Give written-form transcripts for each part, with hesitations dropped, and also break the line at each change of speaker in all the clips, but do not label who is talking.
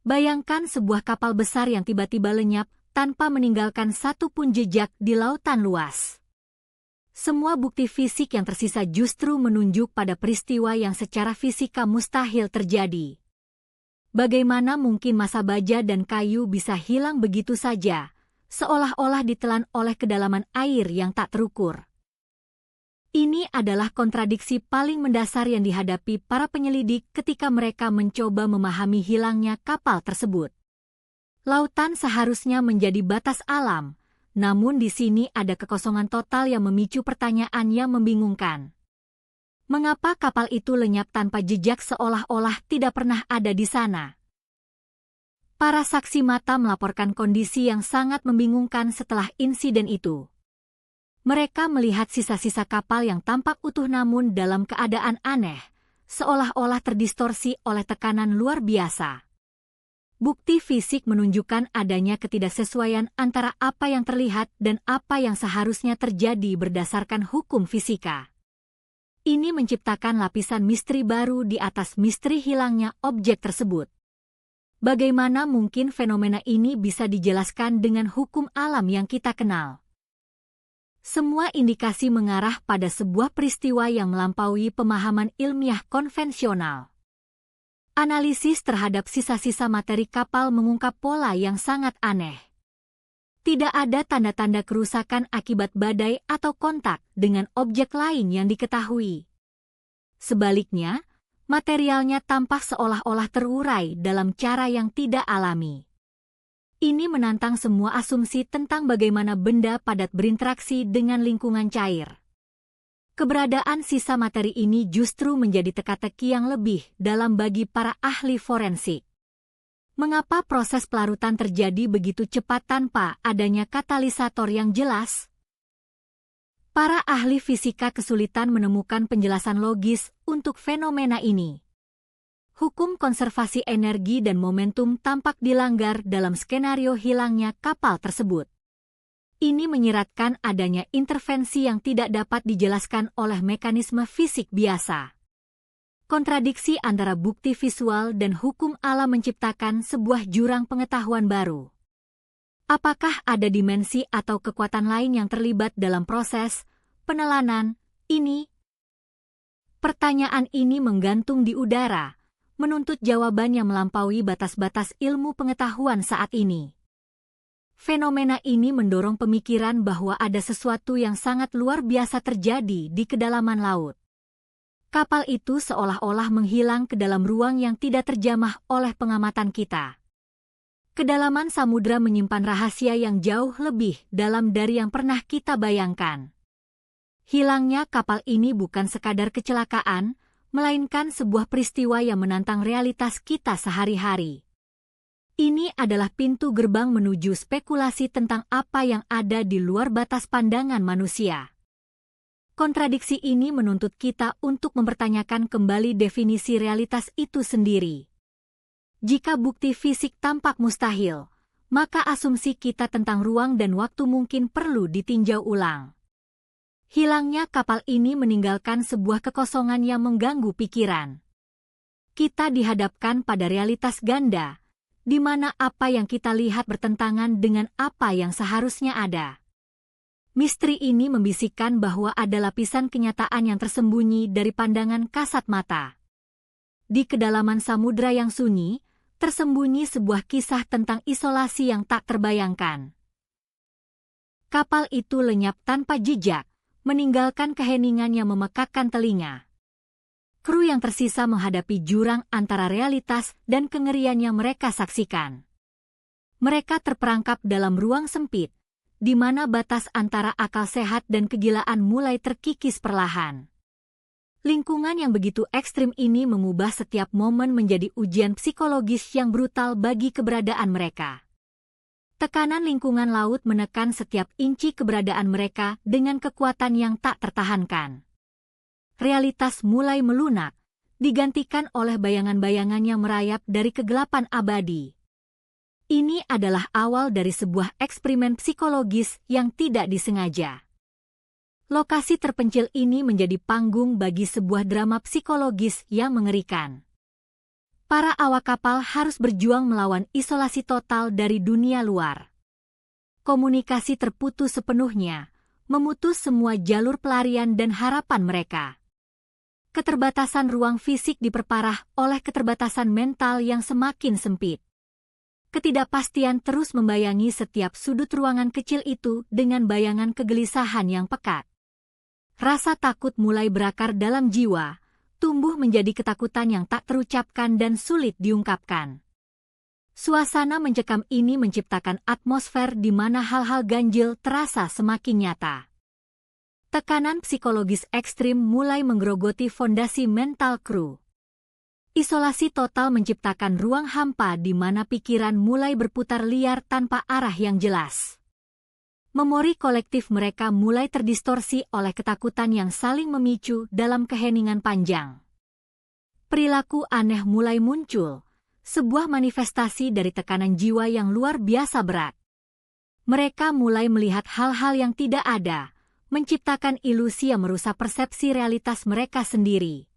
Bayangkan sebuah kapal besar yang tiba-tiba lenyap tanpa meninggalkan satu pun jejak di lautan luas. Semua bukti fisik yang tersisa justru menunjuk pada peristiwa yang secara fisika mustahil terjadi. Bagaimana mungkin massa baja dan kayu bisa hilang begitu saja, seolah-olah ditelan oleh kedalaman air yang tak terukur? Ini adalah kontradiksi paling mendasar yang dihadapi para penyelidik ketika mereka mencoba memahami hilangnya kapal tersebut. Lautan seharusnya menjadi batas alam, namun di sini ada kekosongan total yang memicu pertanyaan yang membingungkan. Mengapa kapal itu lenyap tanpa jejak seolah-olah tidak pernah ada di sana? Para saksi mata melaporkan kondisi yang sangat membingungkan setelah insiden itu. Mereka melihat sisa-sisa kapal yang tampak utuh namun dalam keadaan aneh, seolah-olah terdistorsi oleh tekanan luar biasa. Bukti fisik menunjukkan adanya ketidaksesuaian antara apa yang terlihat dan apa yang seharusnya terjadi berdasarkan hukum fisika. Ini menciptakan lapisan misteri baru di atas misteri hilangnya objek tersebut. Bagaimana mungkin fenomena ini bisa dijelaskan dengan hukum alam yang kita kenal? Semua indikasi mengarah pada sebuah peristiwa yang melampaui pemahaman ilmiah konvensional. Analisis terhadap sisa-sisa materi kapal mengungkap pola yang sangat aneh. Tidak ada tanda-tanda kerusakan akibat badai atau kontak dengan objek lain yang diketahui. Sebaliknya, materialnya tampak seolah-olah terurai dalam cara yang tidak alami. Ini menantang semua asumsi tentang bagaimana benda padat berinteraksi dengan lingkungan cair. Keberadaan sisa materi ini justru menjadi teka-teki yang lebih dalam bagi para ahli forensik. Mengapa proses pelarutan terjadi begitu cepat tanpa adanya katalisator yang jelas? Para ahli fisika kesulitan menemukan penjelasan logis untuk fenomena ini. Hukum konservasi energi dan momentum tampak dilanggar dalam skenario hilangnya kapal tersebut. Ini menyiratkan adanya intervensi yang tidak dapat dijelaskan oleh mekanisme fisik biasa. Kontradiksi antara bukti visual dan hukum alam menciptakan sebuah jurang pengetahuan baru. Apakah ada dimensi atau kekuatan lain yang terlibat dalam proses penelanan ini? Pertanyaan ini menggantung di udara, menuntut jawaban yang melampaui batas-batas ilmu pengetahuan saat ini. Fenomena ini mendorong pemikiran bahwa ada sesuatu yang sangat luar biasa terjadi di kedalaman laut. Kapal itu seolah-olah menghilang ke dalam ruang yang tidak terjamah oleh pengamatan kita. Kedalaman samudra menyimpan rahasia yang jauh lebih dalam dari yang pernah kita bayangkan. Hilangnya kapal ini bukan sekadar kecelakaan, melainkan sebuah peristiwa yang menantang realitas kita sehari-hari. Ini adalah pintu gerbang menuju spekulasi tentang apa yang ada di luar batas pandangan manusia. Kontradiksi ini menuntut kita untuk mempertanyakan kembali definisi realitas itu sendiri. Jika bukti fisik tampak mustahil, maka asumsi kita tentang ruang dan waktu mungkin perlu ditinjau ulang. Hilangnya kapal ini meninggalkan sebuah kekosongan yang mengganggu pikiran. Kita dihadapkan pada realitas ganda, di mana apa yang kita lihat bertentangan dengan apa yang seharusnya ada. Misteri ini membisikkan bahwa ada lapisan kenyataan yang tersembunyi dari pandangan kasat mata. Di kedalaman samudra yang sunyi, tersembunyi sebuah kisah tentang isolasi yang tak terbayangkan. Kapal itu lenyap tanpa jejak, meninggalkan keheningan yang memekakkan telinga. Kru yang tersisa menghadapi jurang antara realitas dan kengerian yang mereka saksikan. Mereka terperangkap dalam ruang sempit, di mana batas antara akal sehat dan kegilaan mulai terkikis perlahan. Lingkungan yang begitu ekstrim ini mengubah setiap momen menjadi ujian psikologis yang brutal bagi keberadaan mereka. Tekanan lingkungan laut menekan setiap inci keberadaan mereka dengan kekuatan yang tak tertahankan. Realitas mulai melunak, digantikan oleh bayangan-bayangan yang merayap dari kegelapan abadi. Ini adalah awal dari sebuah eksperimen psikologis yang tidak disengaja. Lokasi terpencil ini menjadi panggung bagi sebuah drama psikologis yang mengerikan. Para awak kapal harus berjuang melawan isolasi total dari dunia luar. Komunikasi terputus sepenuhnya, memutus semua jalur pelarian dan harapan mereka. Keterbatasan ruang fisik diperparah oleh keterbatasan mental yang semakin sempit. Ketidakpastian terus membayangi setiap sudut ruangan kecil itu dengan bayangan kegelisahan yang pekat. Rasa takut mulai berakar dalam jiwa, tumbuh menjadi ketakutan yang tak terucapkan dan sulit diungkapkan. Suasana mencekam ini menciptakan atmosfer di mana hal-hal ganjil terasa semakin nyata. Tekanan psikologis ekstrim mulai menggerogoti fondasi mental kru. Isolasi total menciptakan ruang hampa di mana pikiran mulai berputar liar tanpa arah yang jelas. Memori kolektif mereka mulai terdistorsi oleh ketakutan yang saling memicu dalam keheningan panjang. Perilaku aneh mulai muncul, sebuah manifestasi dari tekanan jiwa yang luar biasa berat. Mereka mulai melihat hal-hal yang tidak ada, menciptakan ilusi yang merusak persepsi realitas mereka sendiri.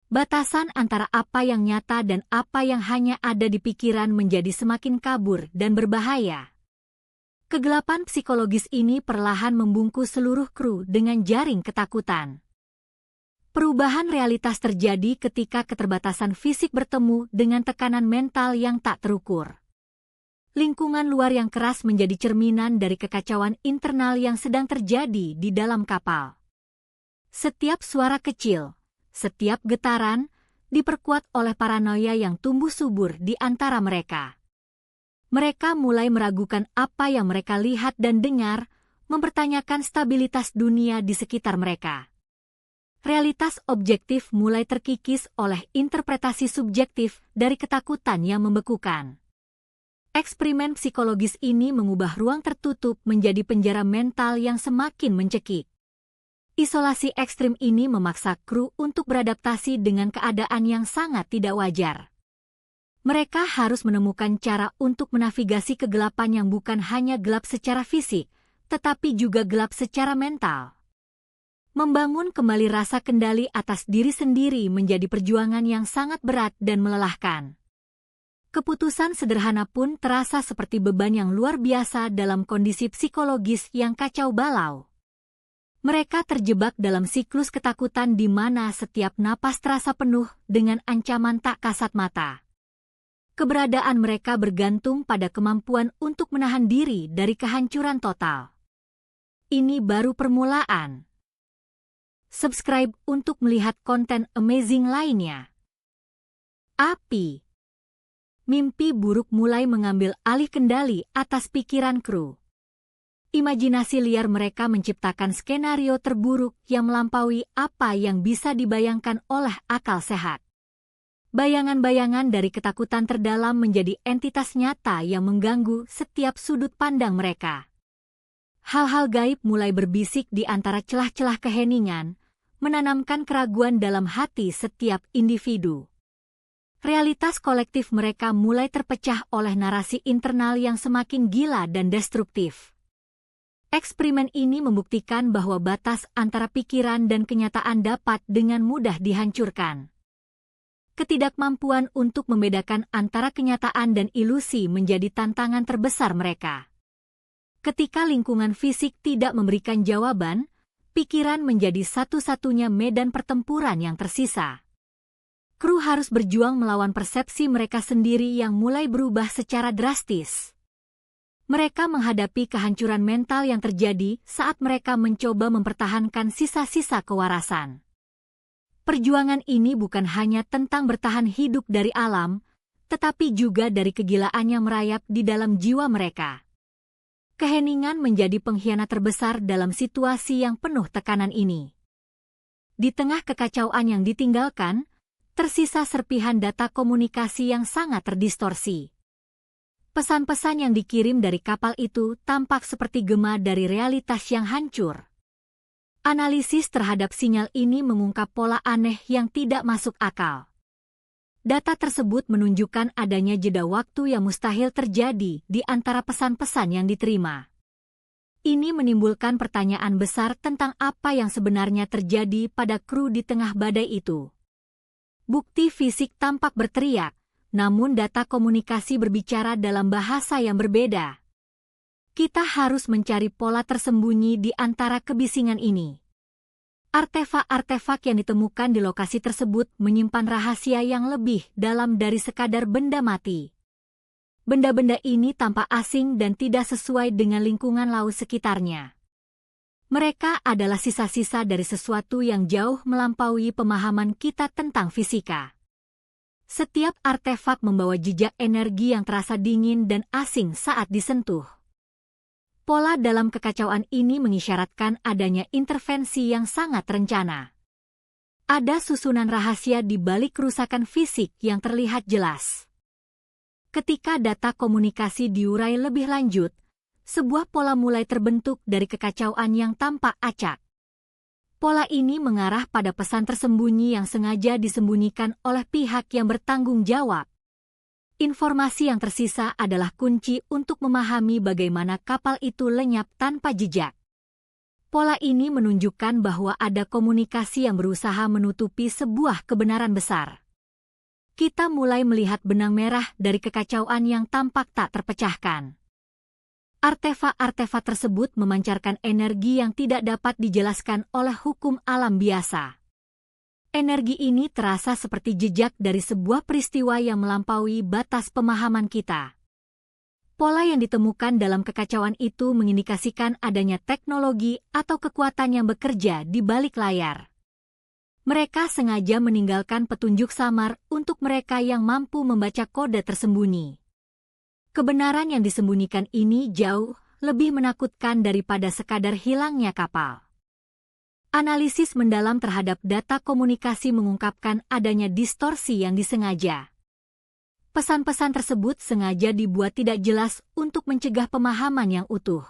Batasan antara apa yang nyata dan apa yang hanya ada di pikiran menjadi semakin kabur dan berbahaya. Kegelapan psikologis ini perlahan membungkus seluruh kru dengan jaring ketakutan. Perubahan realitas terjadi ketika keterbatasan fisik bertemu dengan tekanan mental yang tak terukur. Lingkungan luar yang keras menjadi cerminan dari kekacauan internal yang sedang terjadi di dalam kapal. Setiap suara kecil, setiap getaran, diperkuat oleh paranoia yang tumbuh subur di antara mereka. Mereka mulai meragukan apa yang mereka lihat dan dengar, mempertanyakan stabilitas dunia di sekitar mereka. Realitas objektif mulai terkikis oleh interpretasi subjektif dari ketakutan yang membekukan. Eksperimen psikologis ini mengubah ruang tertutup menjadi penjara mental yang semakin mencekik. Isolasi ekstrim ini memaksa kru untuk beradaptasi dengan keadaan yang sangat tidak wajar. Mereka harus menemukan cara untuk menavigasi kegelapan yang bukan hanya gelap secara fisik, tetapi juga gelap secara mental. Membangun kembali rasa kendali atas diri sendiri menjadi perjuangan yang sangat berat dan melelahkan. Keputusan sederhana pun terasa seperti beban yang luar biasa dalam kondisi psikologis yang kacau balau. Mereka terjebak dalam siklus ketakutan di mana setiap napas terasa penuh dengan ancaman tak kasat mata. Keberadaan mereka bergantung pada kemampuan untuk menahan diri dari kehancuran total. Ini baru permulaan. Subscribe untuk melihat konten amazing lainnya. Api. Mimpi buruk mulai mengambil alih kendali atas pikiran kru. Imajinasi liar mereka menciptakan skenario terburuk yang melampaui apa yang bisa dibayangkan oleh akal sehat. Bayangan-bayangan dari ketakutan terdalam menjadi entitas nyata yang mengganggu setiap sudut pandang mereka. Hal-hal gaib mulai berbisik di antara celah-celah keheningan, menanamkan keraguan dalam hati setiap individu. Realitas kolektif mereka mulai terpecah oleh narasi internal yang semakin gila dan destruktif. Eksperimen ini membuktikan bahwa batas antara pikiran dan kenyataan dapat dengan mudah dihancurkan. Ketidakmampuan untuk membedakan antara kenyataan dan ilusi menjadi tantangan terbesar mereka. Ketika lingkungan fisik tidak memberikan jawaban, pikiran menjadi satu-satunya medan pertempuran yang tersisa. Kru harus berjuang melawan persepsi mereka sendiri yang mulai berubah secara drastis. Mereka menghadapi kehancuran mental yang terjadi saat mereka mencoba mempertahankan sisa-sisa kewarasan. Perjuangan ini bukan hanya tentang bertahan hidup dari alam, tetapi juga dari kegilaan yang merayap di dalam jiwa mereka. Keheningan menjadi pengkhianat terbesar dalam situasi yang penuh tekanan ini. Di tengah kekacauan yang ditinggalkan, tersisa serpihan data komunikasi yang sangat terdistorsi. Pesan-pesan yang dikirim dari kapal itu tampak seperti gema dari realitas yang hancur. Analisis terhadap sinyal ini mengungkap pola aneh yang tidak masuk akal. Data tersebut menunjukkan adanya jeda waktu yang mustahil terjadi di antara pesan-pesan yang diterima. Ini menimbulkan pertanyaan besar tentang apa yang sebenarnya terjadi pada kru di tengah badai itu. Bukti fisik tampak berteriak, namun data komunikasi berbicara dalam bahasa yang berbeda. Kita harus mencari pola tersembunyi di antara kebisingan ini. Artefak-artefak yang ditemukan di lokasi tersebut menyimpan rahasia yang lebih dalam dari sekadar benda mati. Benda-benda ini tampak asing dan tidak sesuai dengan lingkungan laut sekitarnya. Mereka adalah sisa-sisa dari sesuatu yang jauh melampaui pemahaman kita tentang fisika. Setiap artefak membawa jejak energi yang terasa dingin dan asing saat disentuh. Pola dalam kekacauan ini mengisyaratkan adanya intervensi yang sangat terencana. Ada susunan rahasia di balik kerusakan fisik yang terlihat jelas. Ketika data komunikasi diurai lebih lanjut, sebuah pola mulai terbentuk dari kekacauan yang tampak acak. Pola ini mengarah pada pesan tersembunyi yang sengaja disembunyikan oleh pihak yang bertanggung jawab. Informasi yang tersisa adalah kunci untuk memahami bagaimana kapal itu lenyap tanpa jejak. Pola ini menunjukkan bahwa ada komunikasi yang berusaha menutupi sebuah kebenaran besar. Kita mulai melihat benang merah dari kekacauan yang tampak tak terpecahkan. Artefak-artefak tersebut memancarkan energi yang tidak dapat dijelaskan oleh hukum alam biasa. Energi ini terasa seperti jejak dari sebuah peristiwa yang melampaui batas pemahaman kita. Pola yang ditemukan dalam kekacauan itu mengindikasikan adanya teknologi atau kekuatan yang bekerja di balik layar. Mereka sengaja meninggalkan petunjuk samar untuk mereka yang mampu membaca kode tersembunyi. Kebenaran yang disembunyikan ini jauh lebih menakutkan daripada sekadar hilangnya kapal. Analisis mendalam terhadap data komunikasi mengungkapkan adanya distorsi yang disengaja. Pesan-pesan tersebut sengaja dibuat tidak jelas untuk mencegah pemahaman yang utuh.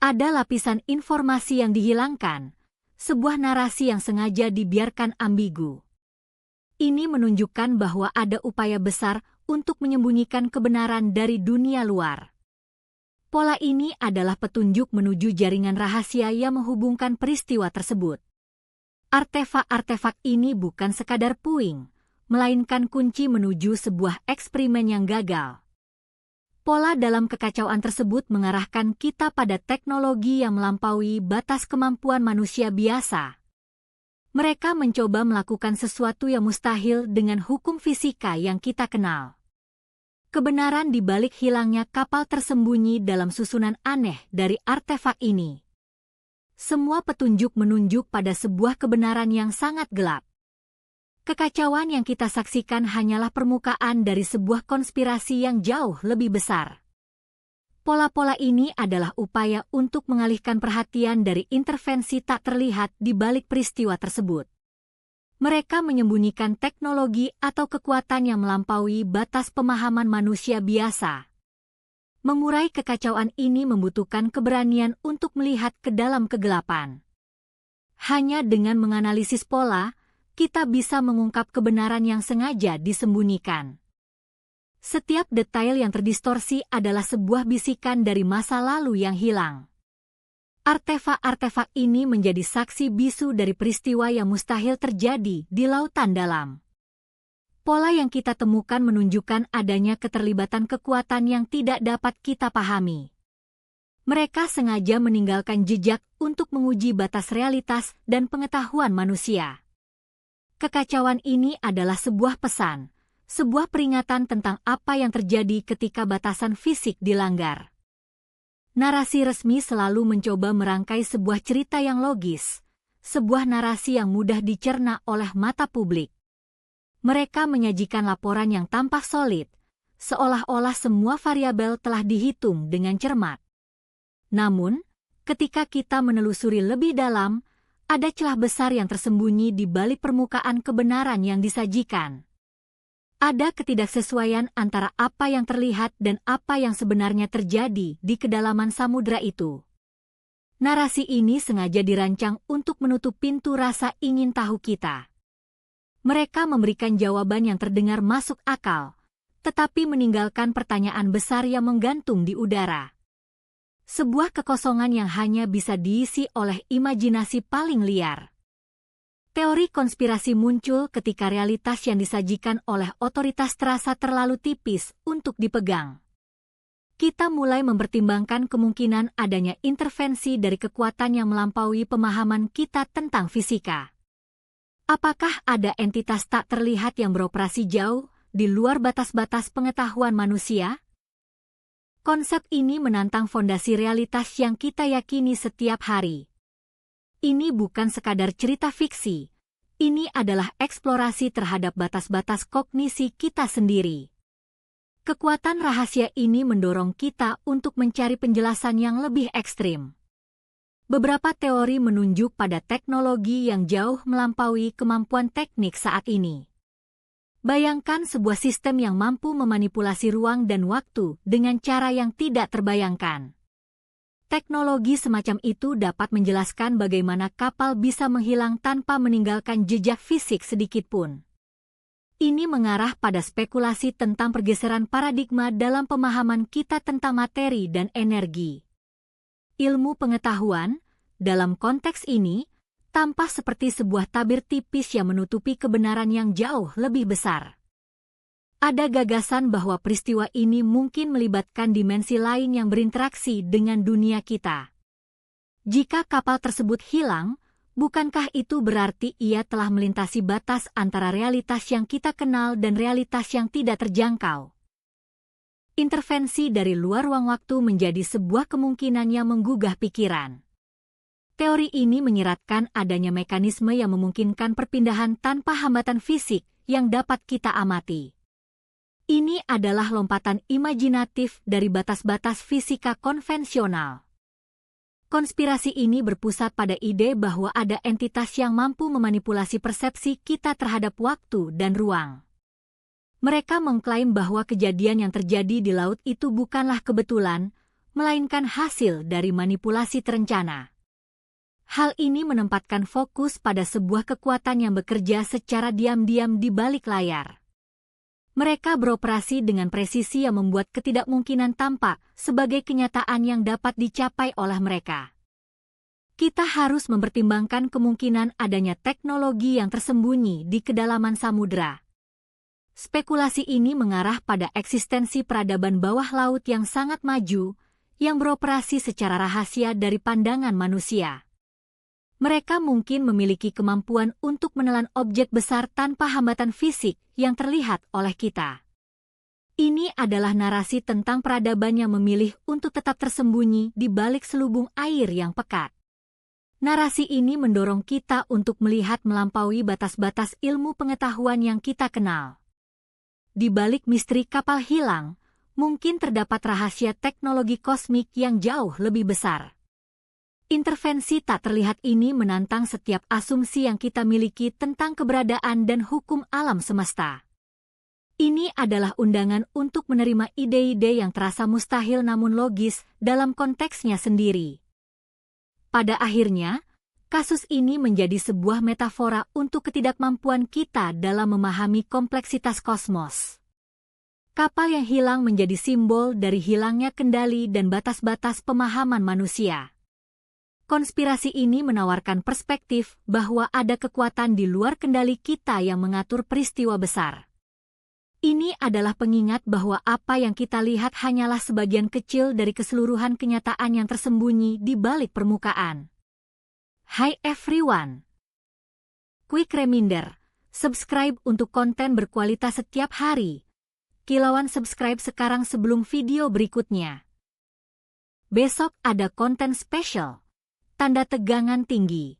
Ada lapisan informasi yang dihilangkan, sebuah narasi yang sengaja dibiarkan ambigu. Ini menunjukkan bahwa ada upaya besar untuk menyembunyikan kebenaran dari dunia luar. Pola ini adalah petunjuk menuju jaringan rahasia yang menghubungkan peristiwa tersebut. Artefak-artefak ini bukan sekadar puing, melainkan kunci menuju sebuah eksperimen yang gagal. Pola dalam kekacauan tersebut mengarahkan kita pada teknologi yang melampaui batas kemampuan manusia biasa. Mereka mencoba melakukan sesuatu yang mustahil dengan hukum fisika yang kita kenal. Kebenaran di balik hilangnya kapal tersembunyi dalam susunan aneh dari artefak ini. Semua petunjuk menunjuk pada sebuah kebenaran yang sangat gelap. Kekacauan yang kita saksikan hanyalah permukaan dari sebuah konspirasi yang jauh lebih besar. Pola-pola ini adalah upaya untuk mengalihkan perhatian dari intervensi tak terlihat di balik peristiwa tersebut. Mereka menyembunyikan teknologi atau kekuatan yang melampaui batas pemahaman manusia biasa. Mengurai kekacauan ini membutuhkan keberanian untuk melihat ke dalam kegelapan. Hanya dengan menganalisis pola, kita bisa mengungkap kebenaran yang sengaja disembunyikan. Setiap detail yang terdistorsi adalah sebuah bisikan dari masa lalu yang hilang. Artefak-artefak ini menjadi saksi bisu dari peristiwa yang mustahil terjadi di lautan dalam. Pola yang kita temukan menunjukkan adanya keterlibatan kekuatan yang tidak dapat kita pahami. Mereka sengaja meninggalkan jejak untuk menguji batas realitas dan pengetahuan manusia. Kekacauan ini adalah sebuah pesan, sebuah peringatan tentang apa yang terjadi ketika batasan fisik dilanggar. Narasi resmi selalu mencoba merangkai sebuah cerita yang logis, sebuah narasi yang mudah dicerna oleh mata publik. Mereka menyajikan laporan yang tampak solid, seolah-olah semua variabel telah dihitung dengan cermat. Namun, ketika kita menelusuri lebih dalam, ada celah besar yang tersembunyi di balik permukaan kebenaran yang disajikan. Ada ketidaksesuaian antara apa yang terlihat dan apa yang sebenarnya terjadi di kedalaman samudra itu. Narasi ini sengaja dirancang untuk menutup pintu rasa ingin tahu kita. Mereka memberikan jawaban yang terdengar masuk akal, tetapi meninggalkan pertanyaan besar yang menggantung di udara. Sebuah kekosongan yang hanya bisa diisi oleh imajinasi paling liar. Teori konspirasi muncul ketika realitas yang disajikan oleh otoritas terasa terlalu tipis untuk dipegang. Kita mulai mempertimbangkan kemungkinan adanya intervensi dari kekuatan yang melampaui pemahaman kita tentang fisika. Apakah ada entitas tak terlihat yang beroperasi jauh di luar batas-batas pengetahuan manusia? Konsep ini menantang fondasi realitas yang kita yakini setiap hari. Ini bukan sekadar cerita fiksi. Ini adalah eksplorasi terhadap batas-batas kognisi kita sendiri. Kekuatan rahasia ini mendorong kita untuk mencari penjelasan yang lebih ekstrim. Beberapa teori menunjuk pada teknologi yang jauh melampaui kemampuan teknik saat ini. Bayangkan sebuah sistem yang mampu memanipulasi ruang dan waktu dengan cara yang tidak terbayangkan. Teknologi semacam itu dapat menjelaskan bagaimana kapal bisa menghilang tanpa meninggalkan jejak fisik sedikitpun. Ini mengarah pada spekulasi tentang pergeseran paradigma dalam pemahaman kita tentang materi dan energi. Ilmu pengetahuan, dalam konteks ini, tampak seperti sebuah tabir tipis yang menutupi kebenaran yang jauh lebih besar. Ada gagasan bahwa peristiwa ini mungkin melibatkan dimensi lain yang berinteraksi dengan dunia kita. Jika kapal tersebut hilang, bukankah itu berarti ia telah melintasi batas antara realitas yang kita kenal dan realitas yang tidak terjangkau? Intervensi dari luar ruang waktu menjadi sebuah kemungkinan yang menggugah pikiran. Teori ini menyiratkan adanya mekanisme yang memungkinkan perpindahan tanpa hambatan fisik yang dapat kita amati. Ini adalah lompatan imajinatif dari batas-batas fisika konvensional. Konspirasi ini berpusat pada ide bahwa ada entitas yang mampu memanipulasi persepsi kita terhadap waktu dan ruang. Mereka mengklaim bahwa kejadian yang terjadi di laut itu bukanlah kebetulan, melainkan hasil dari manipulasi terencana. Hal ini menempatkan fokus pada sebuah kekuatan yang bekerja secara diam-diam di balik layar. Mereka beroperasi dengan presisi yang membuat ketidakmungkinan tampak sebagai kenyataan yang dapat dicapai oleh mereka. Kita harus mempertimbangkan kemungkinan adanya teknologi yang tersembunyi di kedalaman samudera. Spekulasi ini mengarah pada eksistensi peradaban bawah laut yang sangat maju, yang beroperasi secara rahasia dari pandangan manusia. Mereka mungkin memiliki kemampuan untuk menelan objek besar tanpa hambatan fisik yang terlihat oleh kita. Ini adalah narasi tentang peradaban yang memilih untuk tetap tersembunyi di balik selubung air yang pekat. Narasi ini mendorong kita untuk melihat melampaui batas-batas ilmu pengetahuan yang kita kenal. Di balik misteri kapal hilang, mungkin terdapat rahasia teknologi kosmik yang jauh lebih besar. Intervensi tak terlihat ini menantang setiap asumsi yang kita miliki tentang keberadaan dan hukum alam semesta. Ini adalah undangan untuk menerima ide-ide yang terasa mustahil namun logis dalam konteksnya sendiri. Pada akhirnya, kasus ini menjadi sebuah metafora untuk ketidakmampuan kita dalam memahami kompleksitas kosmos. Kapal yang hilang menjadi simbol dari hilangnya kendali dan batas-batas pemahaman manusia. Konspirasi ini menawarkan perspektif bahwa ada kekuatan di luar kendali kita yang mengatur peristiwa besar. Ini adalah pengingat bahwa apa yang kita lihat hanyalah sebagian kecil dari keseluruhan kenyataan yang tersembunyi di balik permukaan. Hi everyone! Quick reminder, subscribe untuk konten berkualitas setiap hari. Kilauan subscribe sekarang sebelum video berikutnya. Besok ada konten spesial. Tanda tegangan tinggi.